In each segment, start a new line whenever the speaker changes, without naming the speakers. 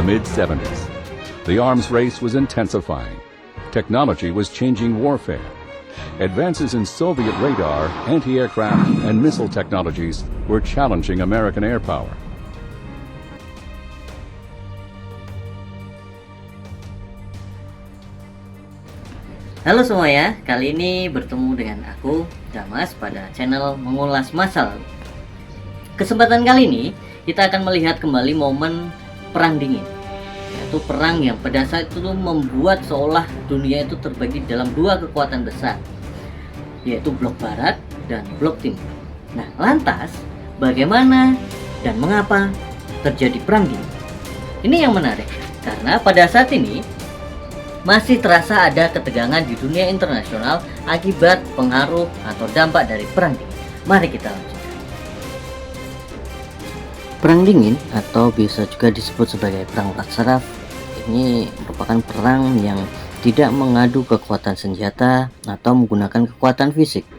mid-70s. The arms race was intensifying. Technology was changing warfare. Advances in Soviet radar, anti-aircraft, and missile technologies were challenging American air power.
Halo semuanya, kali ini bertemu dengan aku, Damas, pada channel Mengulas Masa Lalu. Kesempatan kali ini, kita akan melihat kembali momen Perang Dingin, yaitu perang yang pada saat itu membuat seolah dunia itu terbagi dalam dua kekuatan besar, yaitu Blok Barat dan Blok Timur. Nah, lantas bagaimana dan mengapa terjadi Perang Dingin? Ini yang menarik, karena pada saat ini masih terasa ada ketegangan di dunia internasional akibat pengaruh atau dampak dari Perang Dingin. Mari kita lanjutkan. Perang Dingin atau bisa juga disebut sebagai Perang Saraf ini merupakan perang yang tidak mengadu kekuatan senjata atau menggunakan kekuatan fisik.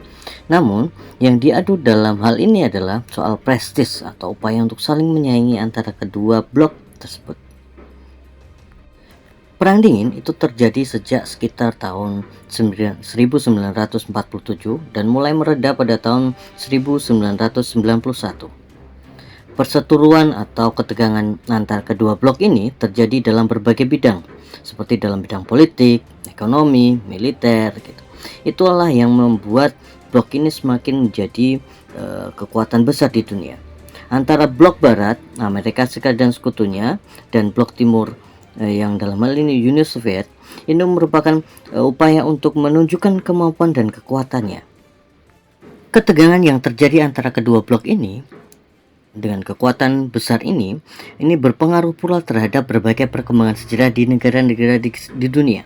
Namun, yang diadu dalam hal ini adalah soal prestis atau upaya untuk saling menyaingi antara kedua blok tersebut. Perang Dingin itu terjadi sejak sekitar tahun 1947 dan mulai mereda pada tahun 1991. Perseteruan atau ketegangan antar kedua blok ini terjadi dalam berbagai bidang, seperti dalam bidang politik, ekonomi, militer gitu. Itulah yang membuat blok ini semakin menjadi kekuatan besar di dunia. Antara blok barat, Amerika Serikat dan sekutunya, dan blok timur yang dalam hal ini Uni Soviet, ini merupakan upaya untuk menunjukkan kemampuan dan kekuatannya. Ketegangan yang terjadi antara kedua blok ini dengan kekuatan besar ini berpengaruh pula terhadap berbagai perkembangan sejarah di negara-negara di dunia.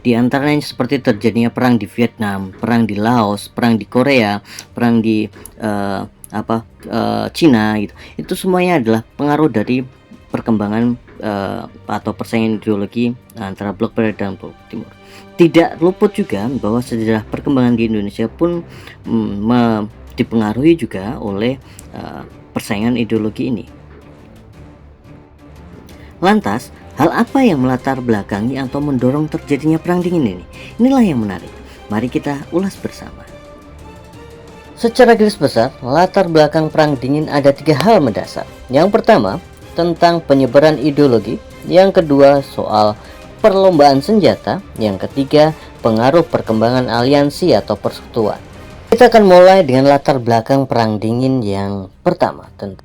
Di antaranya seperti terjadinya perang di Vietnam, perang di Laos, perang di Korea, perang di Cina gitu. Itu semuanya adalah pengaruh dari perkembangan atau persaingan ideologi antara blok barat dan blok timur. Tidak luput juga bahwa sejarah perkembangan di Indonesia pun dipengaruhi juga oleh persaingan ideologi ini. Lantas, hal apa yang melatar belakangi atau mendorong terjadinya Perang Dingin ini? Inilah yang menarik. Mari kita ulas bersama. Secara garis besar, latar belakang Perang Dingin ada 3 hal mendasar. Yang pertama, tentang penyebaran ideologi, yang kedua soal perlombaan senjata, yang ketiga pengaruh perkembangan aliansi atau persekutuan. Kita akan mulai dengan latar belakang Perang Dingin yang pertama, tentang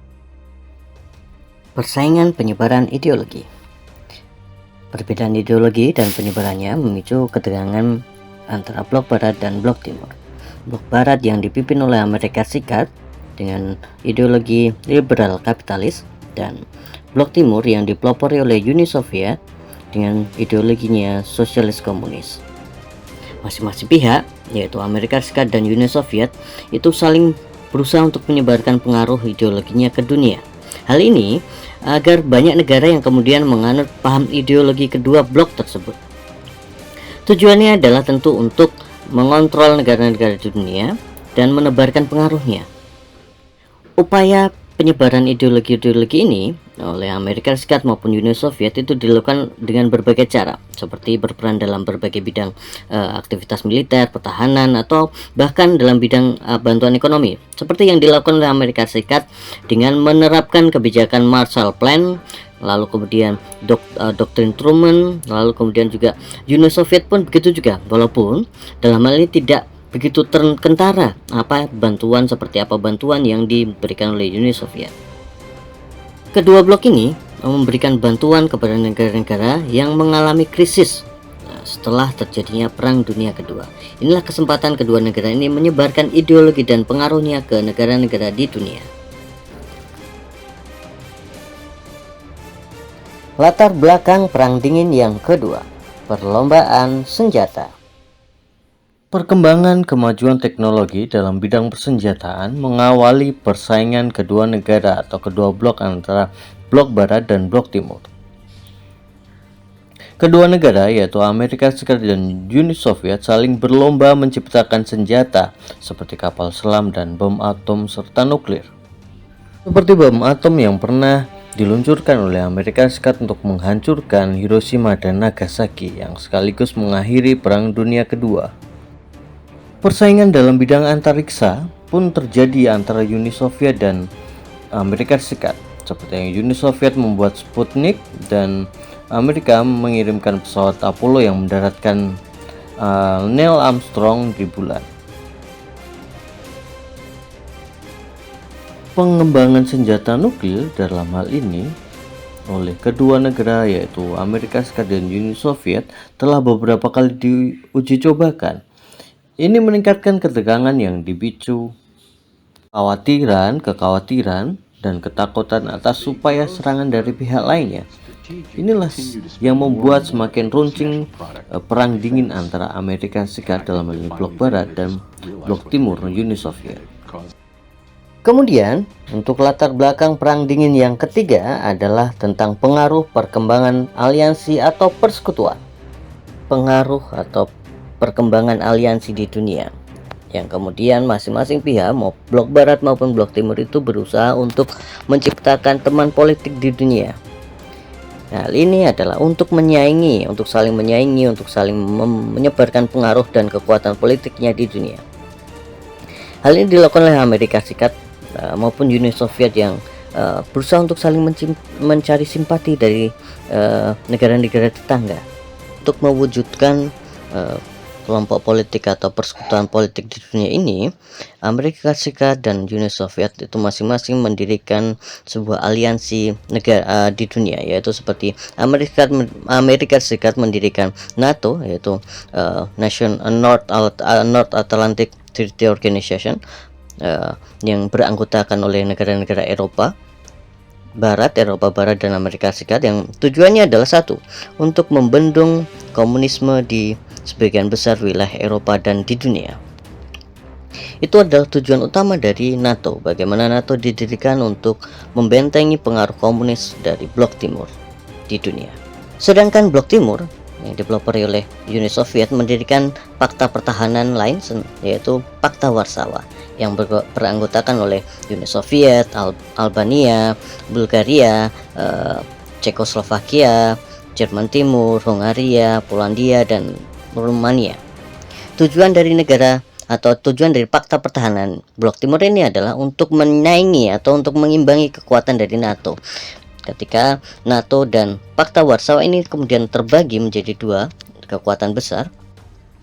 persaingan penyebaran ideologi. Perbedaan ideologi dan penyebarannya memicu ketegangan antara blok barat dan blok timur. Blok barat yang dipimpin oleh Amerika Serikat dengan ideologi liberal kapitalis, dan blok timur yang dipelopori oleh Uni Soviet dengan ideologinya sosialis komunis. Masing-masing pihak, yaitu Amerika Serikat dan Uni Soviet, itu saling berusaha untuk menyebarkan pengaruh ideologinya ke dunia. Hal ini agar banyak negara yang kemudian menganut paham ideologi kedua blok tersebut. Tujuannya adalah tentu untuk mengontrol negara-negara di dunia dan menebarkan pengaruhnya. Upaya penyebaran ideologi-ideologi ini oleh Amerika Serikat maupun Uni Soviet itu dilakukan dengan berbagai cara, seperti berperan dalam berbagai bidang aktivitas militer, pertahanan, atau bahkan dalam bidang bantuan ekonomi, seperti yang dilakukan oleh Amerika Serikat dengan menerapkan kebijakan Marshall Plan, lalu kemudian doktrin Truman, lalu kemudian juga Uni Soviet pun begitu juga, walaupun dalam hal ini tidak begitu terkentara seperti apa bantuan yang diberikan oleh Uni Soviet. Kedua blok ini memberikan bantuan kepada negara-negara yang mengalami krisis setelah terjadinya Perang Dunia Kedua. Inilah kesempatan kedua negara ini menyebarkan ideologi dan pengaruhnya ke negara-negara di dunia. Latar belakang Perang Dingin yang kedua, perlombaan senjata. Perkembangan kemajuan teknologi dalam bidang persenjataan mengawali persaingan kedua negara atau kedua blok antara blok barat dan blok timur. Kedua negara yaitu Amerika Serikat dan Uni Soviet saling berlomba menciptakan senjata seperti kapal selam dan bom atom serta nuklir. Seperti bom atom yang pernah diluncurkan oleh Amerika Serikat untuk menghancurkan Hiroshima dan Nagasaki yang sekaligus mengakhiri Perang Dunia Kedua. Persaingan dalam bidang antariksa pun terjadi antara Uni Soviet dan Amerika Serikat. Seperti yang Uni Soviet membuat Sputnik dan Amerika mengirimkan pesawat Apollo yang mendaratkan Neil Armstrong di bulan. Pengembangan senjata nuklir dalam hal ini oleh kedua negara yaitu Amerika Serikat dan Uni Soviet telah beberapa kali diuji cobakan. Ini meningkatkan ketegangan yang dipicu kekhawatiran dan ketakutan atas supaya serangan dari pihak lainnya. Inilah yang membuat semakin runcing perang dingin antara Amerika Serikat dalam hal ini blok barat dan blok timur Uni Soviet. Kemudian, untuk latar belakang perang dingin yang ketiga adalah tentang pengaruh perkembangan aliansi atau persekutuan. Pengaruh atau perkembangan aliansi di dunia, yang kemudian masing-masing pihak mau blok barat maupun blok timur itu berusaha untuk menciptakan teman politik di dunia. Nah, hal ini adalah untuk menyaingi, untuk saling menyaingi, untuk saling menyebarkan pengaruh dan kekuatan politiknya di dunia. Hal ini dilakukan oleh Amerika Serikat maupun Uni Soviet yang berusaha untuk saling mencari simpati dari negara-negara tetangga untuk mewujudkan kelompok politik atau persekutuan politik di dunia ini. Amerika Serikat dan Uni Soviet itu masing-masing mendirikan sebuah aliansi negara di dunia, yaitu seperti Amerika Serikat mendirikan NATO, yaitu North Atlantic Treaty Organization, yang beranggotakan oleh negara-negara Eropa Barat dan Amerika Serikat, yang tujuannya adalah satu, untuk membendung komunisme di sebagian besar wilayah Eropa dan di dunia. Itu adalah tujuan utama dari NATO. Bagaimana NATO didirikan untuk membentengi pengaruh komunis dari blok timur di dunia. Sedangkan blok timur yang dipelopori oleh Uni Soviet mendirikan fakta pertahanan lain, yaitu Fakta Warsawa, yang beranggotakan oleh Uni Soviet, Albania, Bulgaria, Cekoslovakia, Jerman Timur, Hungaria, Polandia, dan Rumania. Tujuan dari Fakta Pertahanan Blok Timur ini adalah untuk menyaingi atau untuk mengimbangi kekuatan dari NATO. Ketika NATO dan Fakta Warsawa ini kemudian terbagi menjadi dua kekuatan besar,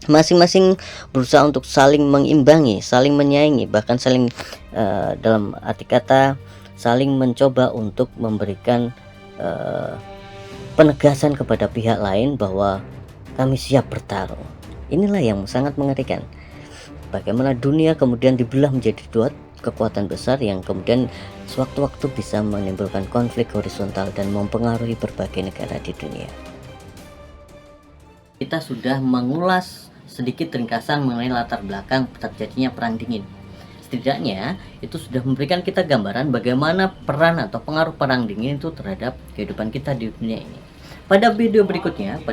masing-masing berusaha untuk saling mengimbangi, saling menyaingi, bahkan saling dalam arti kata saling mencoba untuk memberikan penegasan kepada pihak lain bahwa kami siap bertarung. Inilah yang sangat mengerikan. Bagaimana dunia kemudian dibelah menjadi dua kekuatan besar yang kemudian sewaktu-waktu bisa menimbulkan konflik horizontal dan mempengaruhi berbagai negara di dunia. Kita sudah mengulas sedikit ringkasan mengenai latar belakang terjadinya perang dingin. Setidaknya itu sudah memberikan kita gambaran bagaimana peran atau pengaruh perang dingin itu terhadap kehidupan kita di dunia ini. Pada video berikutnya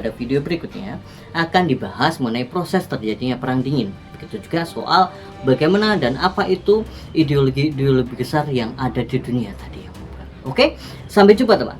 akan dibahas mengenai proses terjadinya perang dingin. Begitu juga soal bagaimana dan apa itu ideologi besar yang ada di dunia tadi. Oke, sampai jumpa teman.